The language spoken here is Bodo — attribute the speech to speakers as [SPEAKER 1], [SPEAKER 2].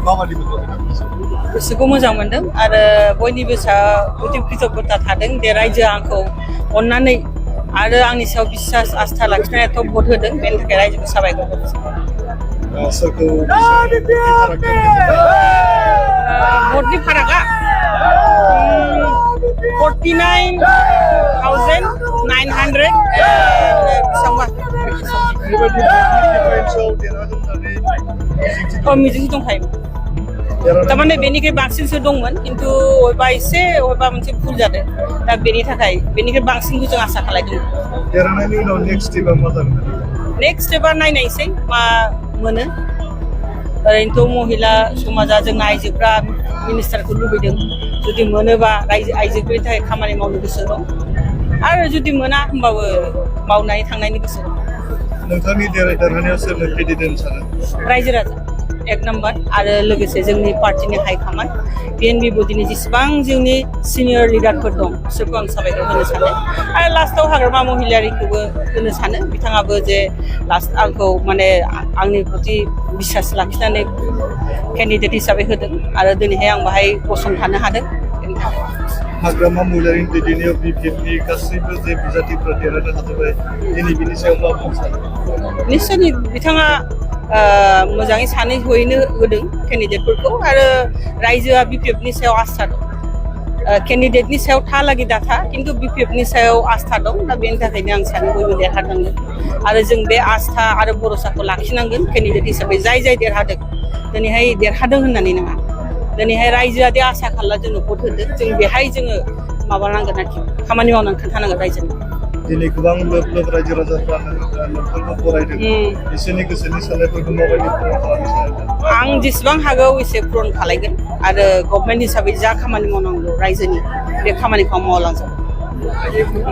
[SPEAKER 1] माबादि मोनदों
[SPEAKER 2] गोसोखौ मोजां मोनदों आरो बयनिबो सायाव अति कृतज्ञता थादों दे रायजोआ आंखौ अननानै आरो आंनि सायाव बिसास आस्था लाखिनानै एथ' भट होदों बेनि थाखाय रायजोखौ साबायखर होदों
[SPEAKER 1] सोरखौ
[SPEAKER 2] भटनि फारागा 49,900 बेसेबांबा मिजिंथि दंखायो थारमाने बेनिख्रुइ बांसिनसो दंमोन खिन्थु अबेबा एसे अबेबा मोनसे भुल जादों दा बेनि थाखाय बेनिख्रुइ बांसिनखौ जों आसा खालामदों
[SPEAKER 1] देरहानायनि उनाव नेक्स्ट स्टेपआ मा जागोन
[SPEAKER 2] नेक्स्ट स्टेपआ नायनायसै मा मोनो ओरैनोथ' महिला समाजा जोंना आइजोफ्रा मिनिस्टारखौ लुबैदों जुदि मोनोबा आइजोफोरनि थाखाय खामानि मावनो गोसो दं आरो जुदि मोना होमबाबो मावनानै थांनायनि गोसो दं
[SPEAKER 1] नोंथांनि देरहानायाव सोरनो केन्डिडेट सानो
[SPEAKER 2] रायजो राजा एक नम्बर आरो लोगोसे जोंनि पार्टिनि हाइकमान्ड PNB बडिनि जेसेबां जोंनि सिनियर लिडारफोर दं बिसोरखौ आं साबायखर होनो सानो आरो लास्टआव हाग्रामा महिलारिखौबो होनो सानो बिथाङाबो जे लास्ट आंखौ माने आंनि प्रति बिसास लाखिनानै केन्डिडेट हिसाबै होदों आरो दिनैहाय आं बाहाय गसंथानो हादों
[SPEAKER 1] हाग्रामा महिलारिनि दैदेननायाव BPFनि गासैबो जे बिजाथिफोरा देरहानो हाजोबबाय दिनै बिनि सायाव मा बुंनो सानो
[SPEAKER 2] निश्चय बिथाङा मोजाङै सानै हयैनो होदों केन्डिडेटफोरखौ आरो रायजोआ BPFनि सायाव आस्था दं केन्डिडेटनि सायाव थालागि दाथा खिन्थु BPFनि सायाव आस्था दं दा बेनि थाखायनो आं सानो बयबो देरहानांगोन आरो जों बे आस्था आरो भरसाखौ लाखिनांगोन केन्डिडेट हिसाबै जाय देरहादों दिनैहाय देरहादों होननानै नङा दिनैहाय रायजोआ दे आसा खालामना जोंनो भट होदों जों बेहाय जोङो माबानांगोन आरोखि खामानि मावनानै खोन्थानांगोन रायजोनो
[SPEAKER 1] दिनै गोबां लोब लोब रायजो राजाफ्रा नोंथांखौ बरायदों बिसोरनि गोसोनि साननायफोरखौ माबायदि पूरन खालामनो सानदों
[SPEAKER 2] आं जेसेबां हागौ एसे पूरन खालामगोन आरो गभर्नमेन्ट हिसाबै जा खामानि मावनांगौ रायजोनि बे खामानिखौ मावलांजोबगोन